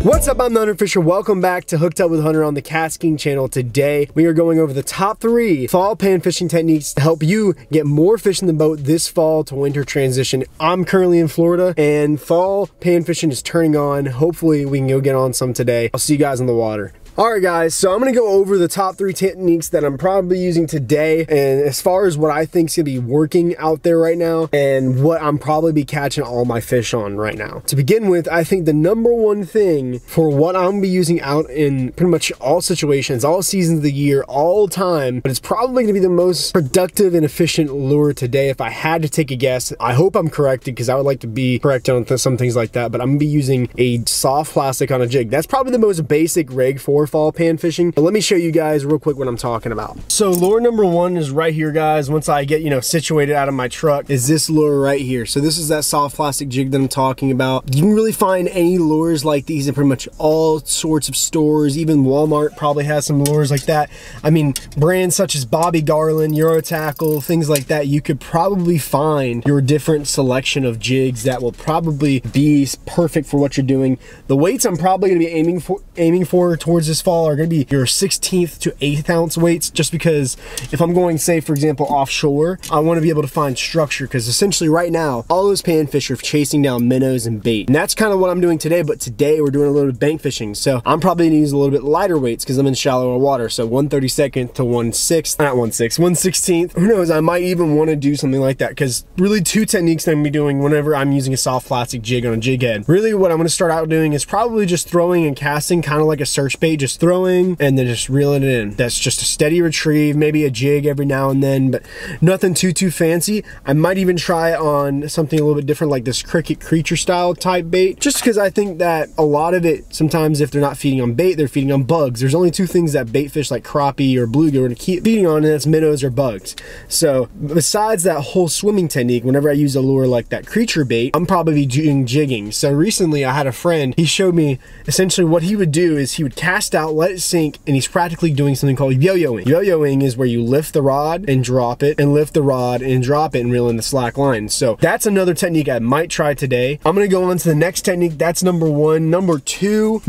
What's up, I'm the Hunter Fisher. Welcome back to Hooked Up with Hunter on the KastKing channel. Today, we are going over the top 3 fall pan fishing techniques to help you get more fish in the boat this fall to winter transition. I'm currently in Florida and fall pan fishing is turning on. Hopefully, we can go get on some today. I'll see you guys on the water. Alright guys, so I'm going to go over the top 3 techniques that I'm probably using today, and as far as what I think is going to be working out there right now and what I'm probably be catching all my fish on right now. To begin with, I think the #1 thing for what I'm going to be using out in pretty much all situations, all seasons of the year, all time, but it's probably going to be the most productive and efficient lure today if I had to take a guess. I hope I'm corrected because I would like to be corrected on some things like that, but I'm going to be using a soft plastic on a jig. That's probably the most basic rig for fall pan fishing, but let me show you guys real quick what I'm talking about. So lure #1 is right here, guys. Once I get, situated out of my truck, is this lure right here. So this is that soft plastic jig that I'm talking about. You can really find any lures like these in pretty much all sorts of stores. Even Walmart probably has some lures like that. I mean, brands such as Bobby Garland, Euro Tackle, things like that. You could probably find your different selection of jigs that will probably be perfect for what you're doing. The weights I'm probably going to be aiming for towards this fall are going to be your 16th to 8th ounce weights, just because if I'm going, say for example, offshore, I want to be able to find structure, because essentially right now all those panfish are chasing down minnows and bait, and that's kind of what I'm doing today. But today we're doing a little bit of bank fishing, so I'm probably going to use a little bit lighter weights because I'm in shallower water. So 1/32 to 1/6, not 1/6, 1/16. Who knows, I might even want to do something like that, because really 2 techniques that I'm going to be doing whenever I'm using a soft plastic jig on a jig head. Really what I'm going to start out doing is probably just throwing and casting, kind of like a search bait, just throwing and then just reeling it in. That's just a steady retrieve, maybe a jig every now and then, but nothing too fancy. I might even try on something a little bit different, like this cricket creature style type bait, just because I think that a lot of it, sometimes if they're not feeding on bait, they're feeding on bugs. There's only 2 things that bait fish like crappie or bluegill are going to keep feeding on, and that's minnows or bugs. So besides that whole swimming technique, whenever I use a lure like that creature bait, I'm probably doing jigging. So recently I had a friend, he showed me essentially what he would do is he would cast out, let it sink, and he's practically doing something called yo-yoing. Yo-yoing is where you lift the rod and drop it, and lift the rod and drop it and reel in the slack line. So that's another technique I might try today. I'm going to go on to the next technique. That's #1. Number two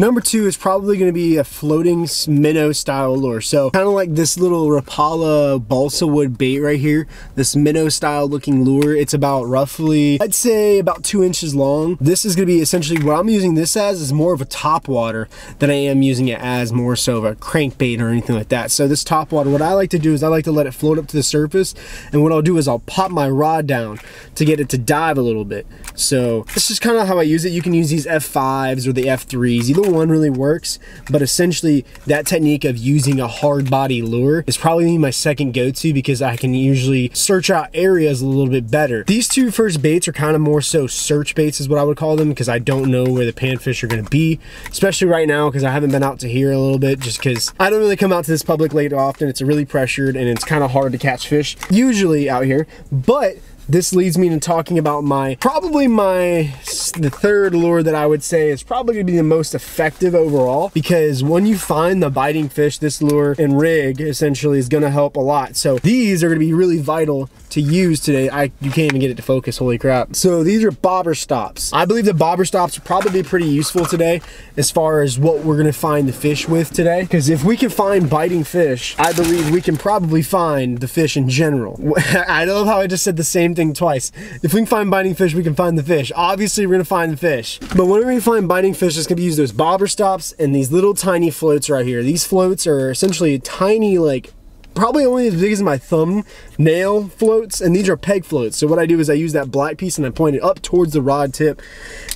is probably going to be a floating minnow style lure. So kind of like this little Rapala balsa wood bait right here, this minnow style looking lure. It's about roughly, I'd say about 2 inches long. This is going to be essentially what I'm using this as, is more of a top water than I am using it as more so of a crankbait or anything like that. So this top water, what I like to do is I like to let it float up to the surface, and what I'll do is I'll pop my rod down to get it to dive a little bit. So this is kind of how I use it. You can use these F5s or the F3s, either one really works, but essentially that technique of using a hard body lure is probably my second go-to, because I can usually search out areas a little bit better. These 2 first baits are kind of more so search baits is what I would call them, because I don't know where the panfish are going to be, especially right now because I haven't been out to here a little bit, just because I don't really come out to this public lake often. It's really pressured and it's kind of hard to catch fish usually out here. But this leads me to talking about the 3rd lure that I would say is probably going to be the most effective overall, because when you find the biting fish, this lure and rig essentially is going to help a lot. So these are going to be really vital to use today. You can't even get it to focus, holy crap. So these are bobber stops. I believe the bobber stops will probably be pretty useful today as far as what we're going to find the fish with today, because if we can find biting fish, I believe we can probably find the fish in general. I love how I just said the same thing twice. If we can find biting fish, we can find the fish. Obviously we're going to find the fish, but whenever we find biting fish, it's going to be use those bobber stops and these little tiny floats right here. These floats are essentially tiny, like probably only as big as my thumbnail floats, and these are peg floats. So what I do is I use that black piece and I point it up towards the rod tip,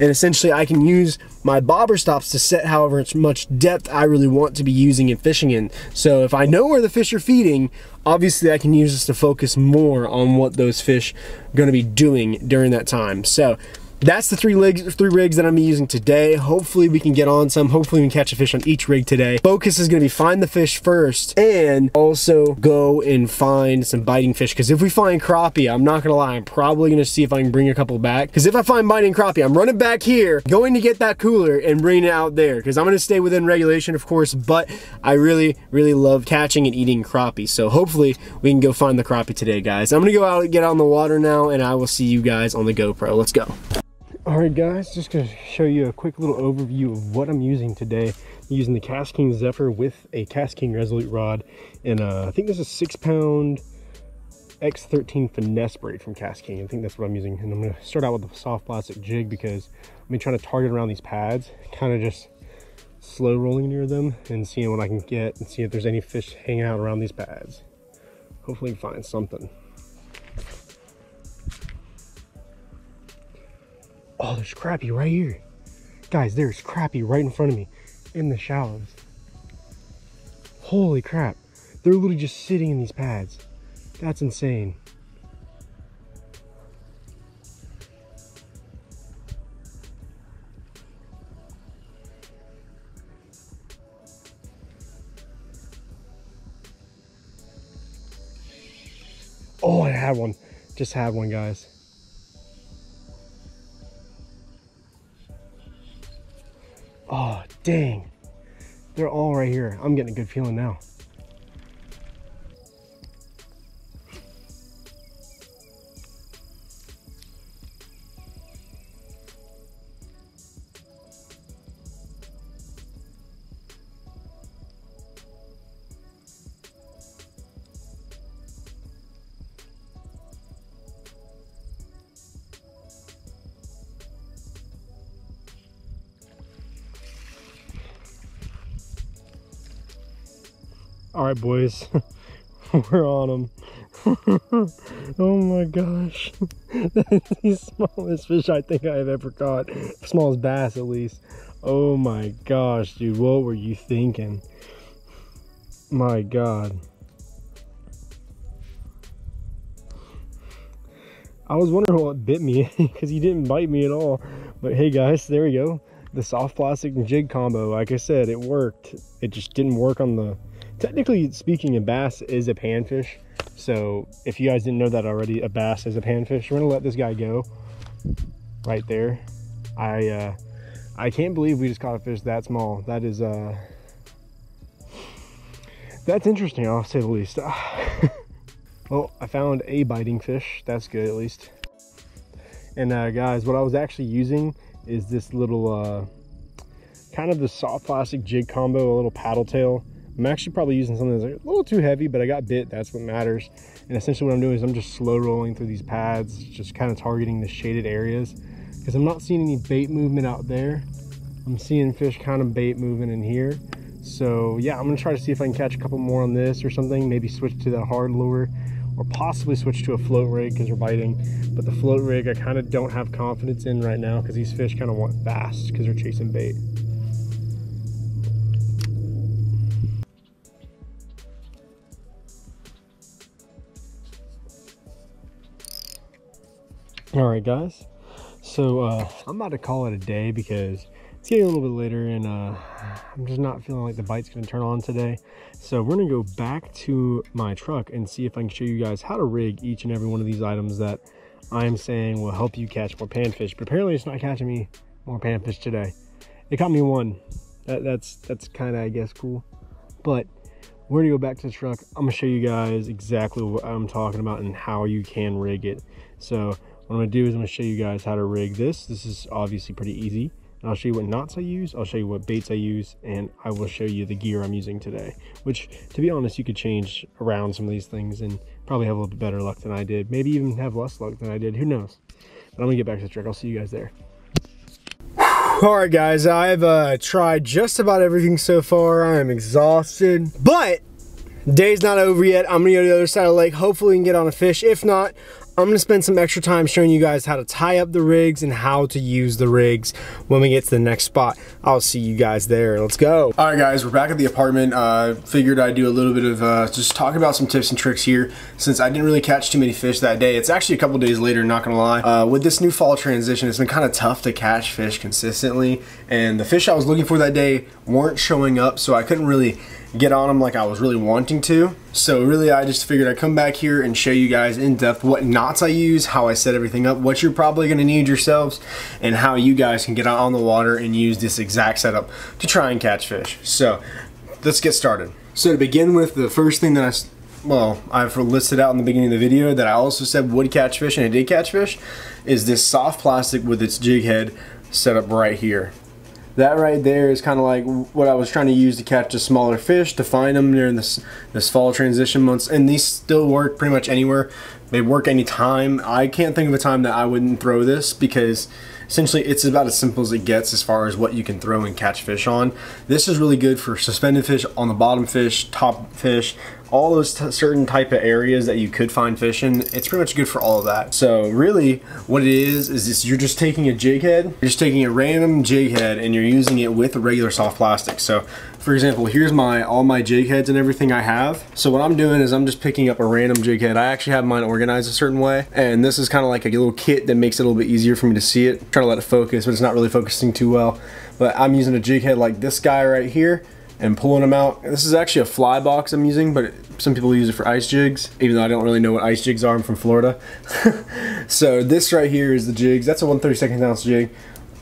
and essentially I can use my bobber stops to set however much depth I really want to be using and fishing in. So if I know where the fish are feeding, obviously I can use this to focus more on what those fish are going to be doing during that time. So that's the 3 rigs that I'm using today. Hopefully we can get on some. Hopefully we can catch a fish on each rig today. Focus is going to be find the fish first, and also go and find some biting fish, because if we find crappie, I'm not going to lie, I'm probably going to see if I can bring a couple back, because if I find biting crappie, I'm running back here, going to get that cooler and bringing it out there, because I'm going to stay within regulation, of course, but I really love catching and eating crappie. So hopefully we can go find the crappie today, guys. I'm going to go out and get on the water now, and I will see you guys on the GoPro. Let's go. All right guys, just gonna show you a quick little overview of what I'm using today. I'm using the KastKing Zephyr with a KastKing Resolute rod, and I think this is 6-pound X13 finesse braid from KastKing. I think that's what I'm using, and I'm gonna start out with the soft plastic jig because I've been trying to target around these pads, kind of just slow rolling near them and seeing what I can get and see if there's any fish hanging out around these pads. Hopefully find something. Oh, there's crappie right here. Guys, there's crappie right in front of me in the shallows. Holy crap. They're literally just sitting in these pads. That's insane. Oh, I had one. Just had one, guys. Oh, dang. They're all right here. I'm getting a good feeling now. All right, boys, we're on them. Oh my gosh. That's the smallest fish I think I've ever caught. Smallest bass, at least. Oh my gosh, dude, what were you thinking? My God. I was wondering what bit me because he didn't bite me at all. But hey guys, there we go. The soft plastic and jig combo, like I said, it worked. It just didn't work on the... Technically speaking, a bass is a panfish. So if you guys didn't know that already, a bass is a panfish. We're gonna let this guy go right there. I can't believe we just caught a fish that small. That is that's interesting, I'll say the least. Well, I found a biting fish. That's good, at least. And guys, what I was actually using is this little kind of the soft plastic jig combo, a little paddle tail. I'm actually probably using something that's a little too heavy, but I got bit. That's what matters. And essentially what I'm doing is I'm just slow rolling through these pads, just kind of targeting the shaded areas, because I'm not seeing any bait movement out there. I'm seeing fish kind of bait moving in here. So yeah, I'm gonna try to see if I can catch a couple more on this or something, maybe switch to the hard lure, or possibly switch to a float rig because they're biting. But the float rig I kind of don't have confidence in right now because these fish kind of want fast because they're chasing bait. All right, guys, so I'm about to call it a day because it's getting a little bit later and I'm just not feeling like the bite's gonna turn on today. So we're gonna go back to my truck and see if I can show you guys how to rig each and every one of these items that I'm saying will help you catch more panfish. But apparently it's not catching me more panfish today. It caught me one. That's kind of, I guess, cool. But we're gonna go back to the truck. I'm gonna show you guys exactly what I'm talking about and how you can rig it. So what I'm gonna do is I'm gonna show you guys how to rig this. This is obviously pretty easy. And I'll show you what knots I use, I'll show you what baits I use, and I will show you the gear I'm using today. Which, to be honest, you could change around some of these things and probably have a little bit better luck than I did. Maybe even have less luck than I did, who knows. But I'm gonna get back to the truck, I'll see you guys there. All right, guys, I've tried just about everything so far. I am exhausted, but day's not over yet. I'm gonna go to the other side of the lake. Hopefully we can get on a fish. If not, I'm gonna spend some extra time showing you guys how to tie up the rigs and how to use the rigs when we get to the next spot. I'll see you guys there. Let's go. All right, guys, we're back at the apartment. Figured I'd do a little bit of just talk about some tips and tricks here since I didn't really catch too many fish that day. It's actually a couple days later, not gonna lie. With this new fall transition, it's been kind of tough to catch fish consistently, and the fish I was looking for that day weren't showing up, so I couldn't really get on them like I was really wanting to. So really I just figured I'd come back here and show you guys in depth what knots I use, how I set everything up, what you're probably going to need yourselves, and how you guys can get out on the water and use this exact setup to try and catch fish. So let's get started. So to begin with, the first thing that well, I've listed out in the beginning of the video that I also said would catch fish and it did catch fish, is this soft plastic with its jig head set up right here. That right there is kind of like what I was trying to use to catch the smaller fish, to find them during this fall transition months. And these still work pretty much anywhere. They work anytime. I can't think of a time that I wouldn't throw this, because essentially it's about as simple as it gets as far as what you can throw and catch fish on. This is really good for suspended fish, on the bottom fish, top fish, all those certain type of areas that you could find fish in. It's pretty much good for all of that. So really what it is this: you're just taking a jig head, you're just taking a random jig head and you're using it with a regular soft plastic. So for example, here's all my jig heads and everything I have. So what I'm doing is I'm just picking up a random jig head. I actually have mine organized a certain way, and this is kind of like a little kit that makes it a little bit easier for me to see it. I'm trying to let it focus, but it's not really focusing too well. But I'm using a jig head like this guy right here and pulling them out. This is actually a fly box I'm using, but some people use it for ice jigs, even though I don't really know what ice jigs are. I'm from Florida. So this right here is the jigs. That's a 1/32 ounce jig.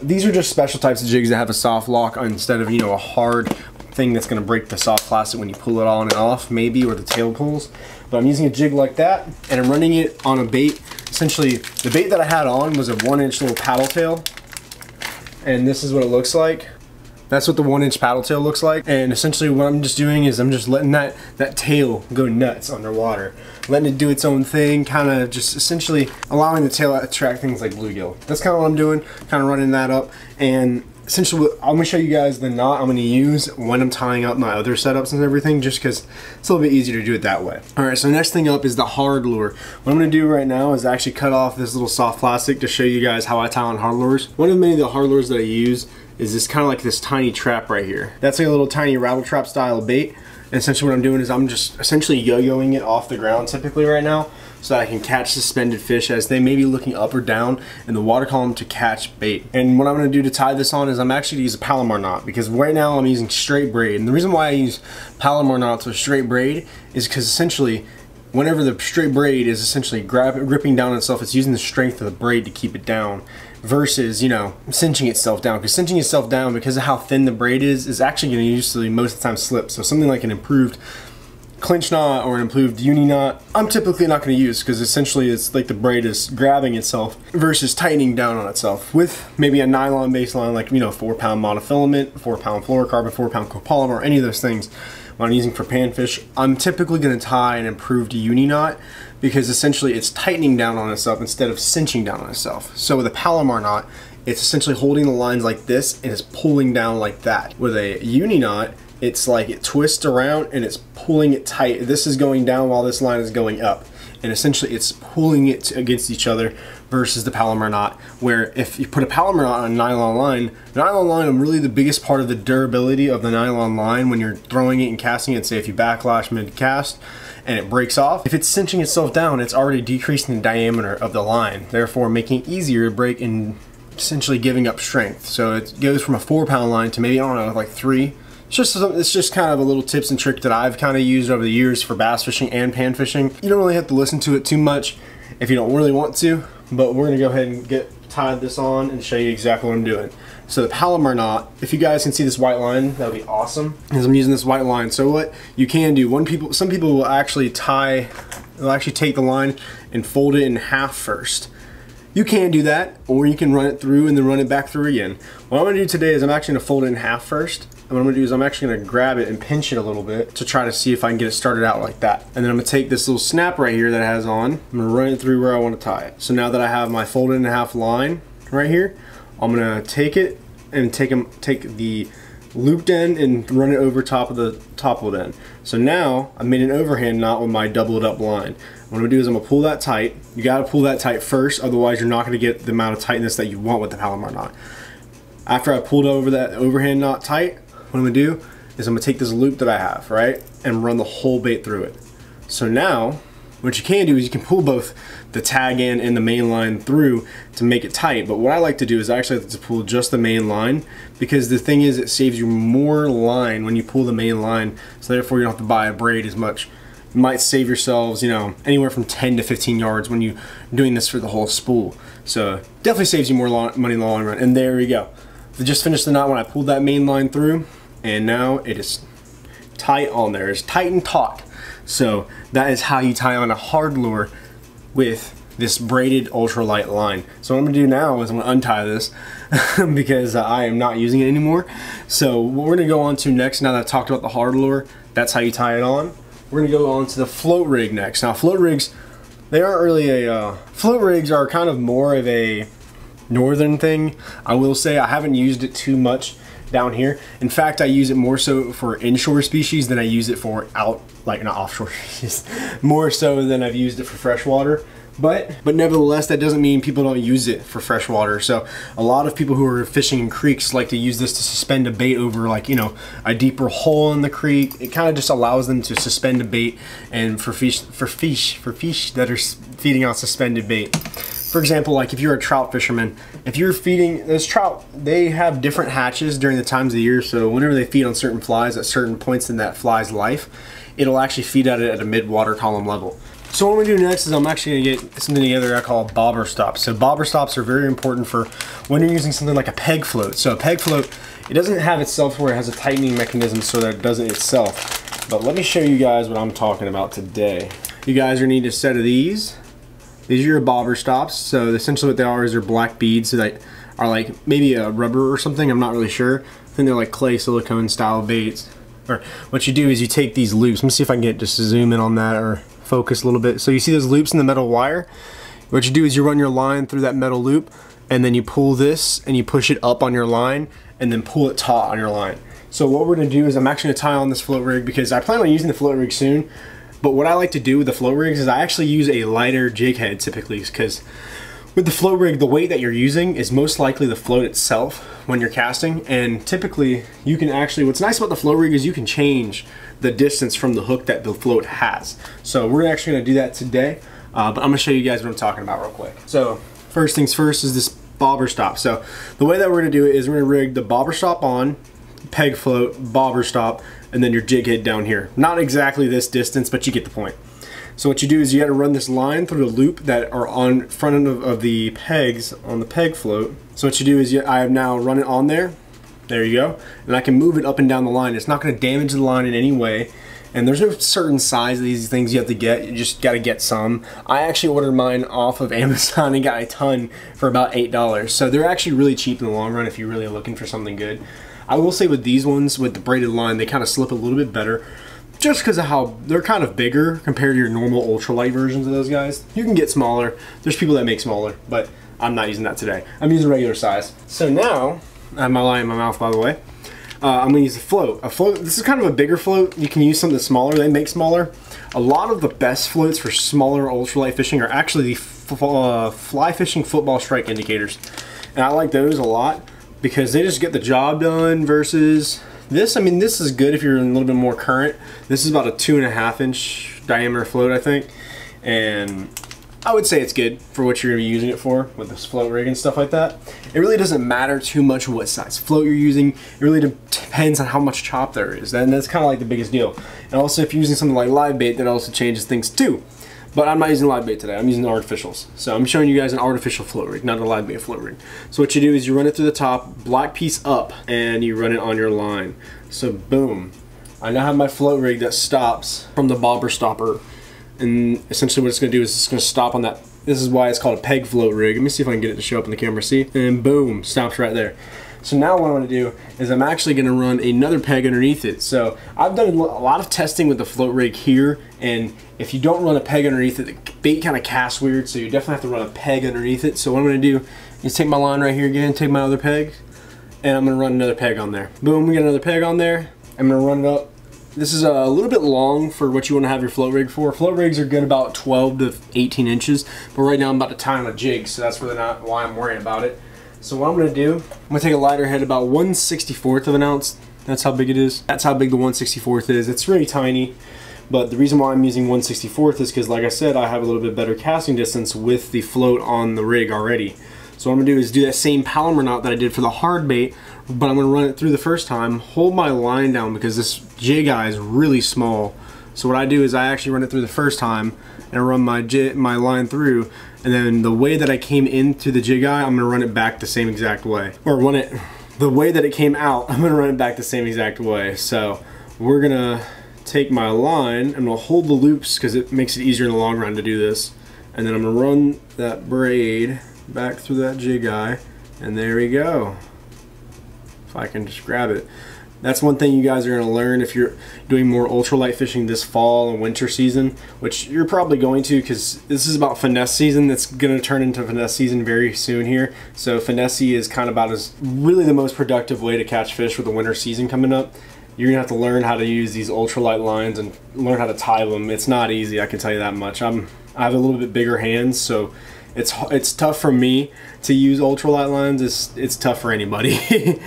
These are just special types of jigs that have a soft lock instead of, you know, a hard thing that's going to break the soft plastic when you pull it on and off, maybe, or the tail pulls. But I'm using a jig like that, and I'm running it on a bait. Essentially, the bait that I had on was a 1-inch little paddle tail, and this is what it looks like. That's what the 1-inch paddle tail looks like. And essentially what I'm just doing is I'm just letting that tail go nuts underwater, letting it do its own thing, kind of just essentially allowing the tail to attract things like bluegill. That's kind of what I'm doing, kind of running that up. And essentially I'm going to show you guys the knot I'm going to use when I'm tying up my other setups and everything, just because it's a little bit easier to do it that way. Alright, so next thing up is the hard lure. What I'm going to do right now is actually cut off this little soft plastic to show you guys how I tie on hard lures. One of many of the hard lures that I use is this kind of like this tiny trap right here. That's like a little tiny rattle trap style bait. And essentially what I'm doing is I'm just essentially yo-yoing it off the ground typically right now, so that I can catch suspended fish as they may be looking up or down in the water column to catch bait. And what I'm going to do to tie this on is I'm actually going to use a Palomar knot, because right now I'm using straight braid. And the reason why I use Palomar knots with straight braid is because essentially whenever the straight braid is essentially gripping down on itself, it's using the strength of the braid to keep it down, versus, you know, cinching itself down. Because cinching itself down, because of how thin the braid is actually going to usually most of the time slip. So something like an improved clinch knot or an improved uni knot, I'm typically not going to use, because essentially it's like the braid is grabbing itself versus tightening down on itself. With maybe a nylon baseline, like, you know, 4-pound monofilament, 4-pound fluorocarbon, 4-pound copolymer, any of those things. What I'm using for panfish, I'm typically going to tie an improved uni knot, because essentially it's tightening down on itself instead of cinching down on itself. So with a Palomar knot, it's essentially holding the lines like this and it's pulling down like that. With a uni knot, it's like it twists around and it's pulling it tight. This is going down while this line is going up, and essentially it's pulling it against each other, versus the Palomar knot, where if you put a Palomar knot on a nylon line, really the biggest part of the durability of the nylon line when you're throwing it and casting it, say if you backlash mid-cast and it breaks off, if it's cinching itself down, it's already decreasing the diameter of the line, therefore making it easier to break and essentially giving up strength. So it goes from a 4-pound line to maybe, I don't know, like 3. It's just kind of a little tips and trick that I've kind of used over the years for bass fishing and pan fishing. You don't really have to listen to it too much if you don't really want to, but we're gonna go ahead and get tied this on and show you exactly what I'm doing. So the Palomar knot, if you guys can see this white line, that would be awesome, because I'm using this white line. So what you can do, some people will actually take the line and fold it in half first. You can do that, or you can run it through and then run it back through again. What I'm gonna do today is I'm actually gonna fold it in half first. And what I'm gonna do is I'm actually gonna grab it and pinch it a little bit to try to see if I can get it started out like that. And then I'm gonna take this little snap right here that it has on, I'm gonna run it through where I wanna tie it. So now that I have my folded in half line right here, I'm gonna take it and take the looped end and run it over top of the toppled end. So now I made an overhand knot with my doubled up line. What I'm gonna do is I'm gonna pull that tight. You gotta pull that tight first, otherwise you're not gonna get the amount of tightness that you want with the Palomar knot. After I pulled over that overhand knot tight, what I'm gonna do is I'm gonna take this loop that I have, right, and run the whole bait through it. So now, what you can do is you can pull both the tag end and the main line through to make it tight. But what I like to do is I actually like to pull just the main line, because the thing is, it saves you more line when you pull the main line, so therefore you don't have to buy a braid as much. You might save yourselves, you know, anywhere from 10 to 15 yards when you're doing this for the whole spool. So definitely saves you more money in the long run. And there we go. I just finished the knot when I pulled that main line through, and now it is tight on there. It's tight and taut. So that is how you tie on a hard lure with this braided ultralight line. So what I'm gonna do now is I'm gonna untie this because I am not using it anymore. So what we're gonna go on to next, now that I've talked about the hard lure, that's how you tie it on. We're gonna go on to the float rig next. Now float rigs, they aren't really float rigs are kind of more of a northern thing. I will say I haven't used it too much down here. In fact, I use it more so for inshore species than I use it for not offshore species, more so than I've used it for freshwater. But nevertheless, that doesn't mean people don't use it for freshwater. So a lot of people who are fishing in creeks like to use this to suspend a bait over, like, you know, a deeper hole in the creek. It kind of just allows them to suspend a bait, and for fish that are feeding on suspended bait. For example, like if you're a trout fisherman, if you're feeding this trout, they have different hatches during the times of the year. So whenever they feed on certain flies at certain points in that fly's life, it'll actually feed at it at a mid-water column level. So what I'm gonna do next is I'm actually gonna get something together I call bobber stops. So bobber stops are very important for when you're using something like a peg float. So a peg float, it doesn't have itself where it has a tightening mechanism so that it doesn't itself. But let me show you guys what I'm talking about today. You guys are gonna need a set of these. These are your bobber stops. So essentially what they are is they're black beads that are like maybe a rubber or something, I'm not really sure. I think they're like clay silicone style baits. Or what you do is you take these loops. Let me see if I can get just to zoom in on that or focus a little bit. So you see those loops in the metal wire? What you do is you run your line through that metal loop, and then you pull this and you push it up on your line and then pull it taut on your line. So what we're gonna do is I'm actually gonna tie on this float rig because I plan on using the float rig soon. But what I like to do with the float rigs is I actually use a lighter jig head typically, because with the float rig, the weight that you're using is most likely the float itself when you're casting. And typically you can actually, what's nice about the float rig is you can change the distance from the hook that the float has. So we're actually gonna do that today, but I'm gonna show you guys what I'm talking about real quick. So first things first is this bobber stop. So the way that we're gonna do it is we're gonna rig the bobber stop on, peg float, bobber stop, and then your jig head down here. Not exactly this distance, but you get the point. So what you do is you got to run this line through the loop that are on front of the pegs on the peg float. So what you do is I have now run it on there. There you go. And I can move it up and down the line. It's not going to damage the line in any way. And there's no certain size of these things you have to get. You just got to get some. I actually ordered mine off of Amazon and got a ton for about $8. So they're actually really cheap in the long run if you're really looking for something good. I will say with these ones, with the braided line, they kind of slip a little bit better, just because of how they're kind of bigger compared to your normal ultralight versions of those guys. You can get smaller. There's people that make smaller, but I'm not using that today. I'm using regular size. So now, I have my line in my mouth, by the way. I'm gonna use a float. A float, this is kind of a bigger float. You can use something smaller, they make smaller. A lot of the best floats for smaller ultralight fishing are actually the fly fishing football strike indicators. And I like those a lot because they just get the job done versus this. I mean, this is good if you're in a little bit more current. This is about a 2.5 inch diameter float, I think. And I would say it's good for what you're gonna be using it for with this float rig and stuff like that. It really doesn't matter too much what size float you're using. It really depends on how much chop there is. And that's kind of like the biggest deal. And also if you're using something like live bait, that also changes things too. But I'm not using live bait today, I'm using the artificials. So I'm showing you guys an artificial float rig, not a live bait float rig. So what you do is you run it through the top, black piece up, and you run it on your line. So boom. I now have my float rig that stops from the bobber stopper. And essentially what it's gonna do is it's gonna stop on that. This is why it's called a peg float rig. Let me see if I can get it to show up in the camera, see? And boom, stops right there. So now what I'm gonna do is I'm actually gonna run another peg underneath it. So I've done a lot of testing with the float rig here, and if you don't run a peg underneath it, the bait kind of casts weird, so you definitely have to run a peg underneath it. So what I'm gonna do is take my line right here again, take my other peg, and I'm gonna run another peg on there. Boom, we got another peg on there. I'm gonna run it up. This is a little bit long for what you wanna have your float rig for. Float rigs are good about 12 to 18 inches, but right now I'm about to tie on a jig, so that's really not why I'm worrying about it. So what I'm gonna do, I'm gonna take a lighter head about 1/64 of an ounce. That's how big it is. That's how big the 1/64 is. It's really tiny, but the reason why I'm using 1/64 is because, like I said, I have a little bit better casting distance with the float on the rig already. So what I'm gonna do is do that same Palomar knot that I did for the hard bait, but I'm gonna run it through the first time, hold my line down because this jig eye is really small. So what I do is I actually run it through the first time and I run my line through, and then the way that I came into the jig eye, I'm gonna run it back the same exact way. Or run it, the way that it came out, I'm gonna run it back the same exact way. So we're gonna take my line, I'm gonna hold the loops because it makes it easier in the long run to do this. And then I'm gonna run that braid back through that jig eye, and there we go. If I can just grab it. That's one thing you guys are gonna learn if you're doing more ultralight fishing this fall and winter season, which you're probably going to, because this is about finesse season. That's gonna turn into finesse season very soon here. So finesse is kind of about as really the most productive way to catch fish with the winter season coming up. You're gonna have to learn how to use these ultralight lines and learn how to tie them. It's not easy, I can tell you that much. I have a little bit bigger hands, so it's tough for me to use ultralight lines. It's tough for anybody.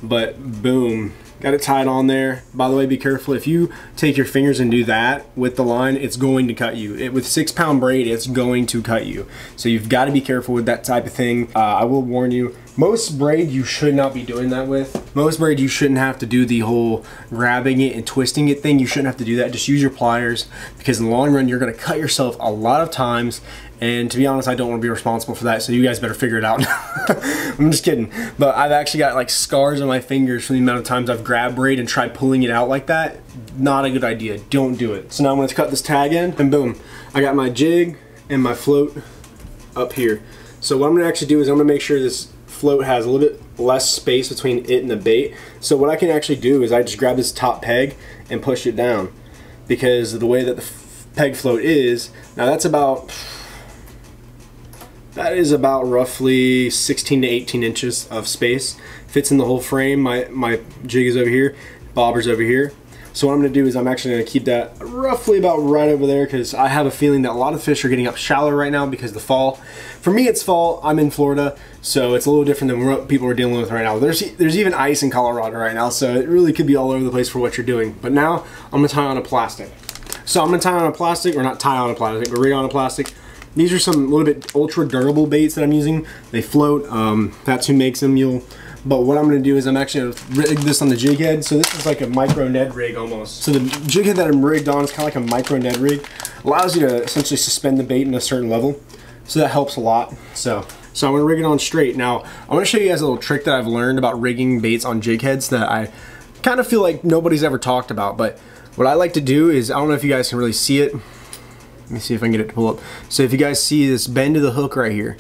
But boom, got it tied on there. By the way, be careful. If you take your fingers and do that with the line, it's going to cut you. With 6-pound braid, it's going to cut you. So you've got to be careful with that type of thing. I will warn you, most braid you should not be doing that with. Most braid you shouldn't have to do the whole grabbing it and twisting it thing. You shouldn't have to do that. Just use your pliers, because in the long run, you're going to cut yourself a lot of times. And to be honest, I don't want to be responsible for that, so you guys better figure it out. I'm just kidding. But I've actually got like scars on my fingers from the amount of times I've grabbed braid and tried pulling it out like that. Not a good idea. Don't do it. So now I'm going to cut this tag in, and boom, I got my jig and my float up here. So what I'm going to actually do is I'm going to make sure this float has a little bit less space between it and the bait. So what I can actually do is I just grab this top peg and push it down, because of the way that the peg float is. Now that is about roughly 16 to 18 inches of space. Fits in the whole frame. My jig is over here, bobber's over here. So what I'm gonna do is I'm actually gonna keep that roughly about right over there, because I have a feeling that a lot of fish are getting up shallow right now because of the fall. For me, it's fall. I'm in Florida, so it's a little different than what people are dealing with right now. There's even ice in Colorado right now, so it really could be all over the place for what you're doing. But now I'm gonna tie on a plastic. So I'm gonna tie on a plastic, or not tie on a plastic, but rig on a plastic. These are some little bit ultra durable baits that I'm using. They float. That's who makes them. But what I'm going to do is I'm actually going to rig this on the jig head. So this is like a micro Ned rig almost. So the jig head that I'm rigged on is kind of like a micro Ned rig. Allows you to essentially suspend the bait in a certain level. So that helps a lot. So I'm going to rig it on straight. Now I'm going to show you guys a little trick that I've learned about rigging baits on jig heads that I kind of feel like nobody's ever talked about. But what I like to do is, I don't know if you guys can really see it. Let me see if I can get it to pull up. So if you guys see this bend of the hook right here,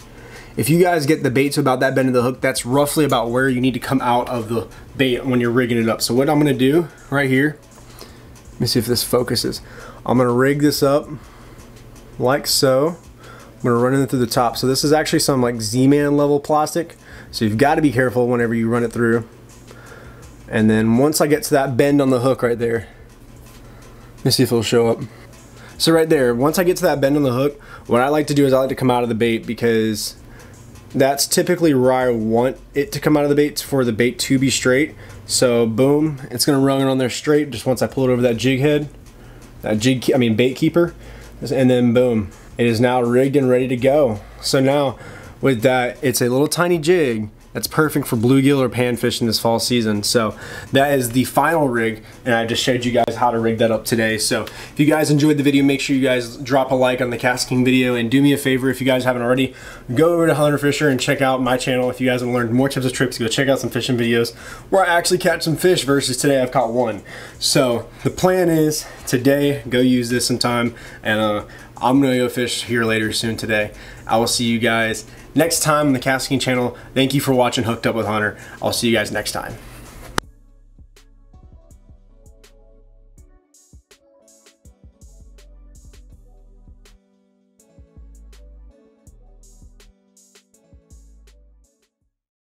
if you guys get the bait to about that bend of the hook, that's roughly about where you need to come out of the bait when you're rigging it up. So what I'm gonna do right here, let me see if this focuses. I'm gonna rig this up like so. I'm gonna run it through the top. So this is actually some like Z-Man level plastic. So you've got to be careful whenever you run it through. And then once I get to that bend on the hook right there, let me see if it'll show up. So right there, once I get to that bend on the hook, what I like to do is I like to come out of the bait, because that's typically where I want it to come out of the bait, for the bait to be straight. So boom, it's gonna run on there straight just once I pull it over that jig head, bait keeper, and then boom, it is now rigged and ready to go. So now with that, it's a little tiny jig that's perfect for bluegill or panfish in this fall season. So that is the final rig, and I just showed you guys how to rig that up today. So if you guys enjoyed the video, make sure you guys drop a like on the KastKing video, and do me a favor, if you guys haven't already, go over to Hunter Fisher and check out my channel. If you guys have learned more tips and tricks, go check out some fishing videos where I actually catch some fish, versus today I've caught one. So the plan is today, go use this sometime, and I'm gonna go fish here later soon today. I will see you guys next time on the KastKing channel. Thank you for watching Hooked Up with Hunter. I'll see you guys next time.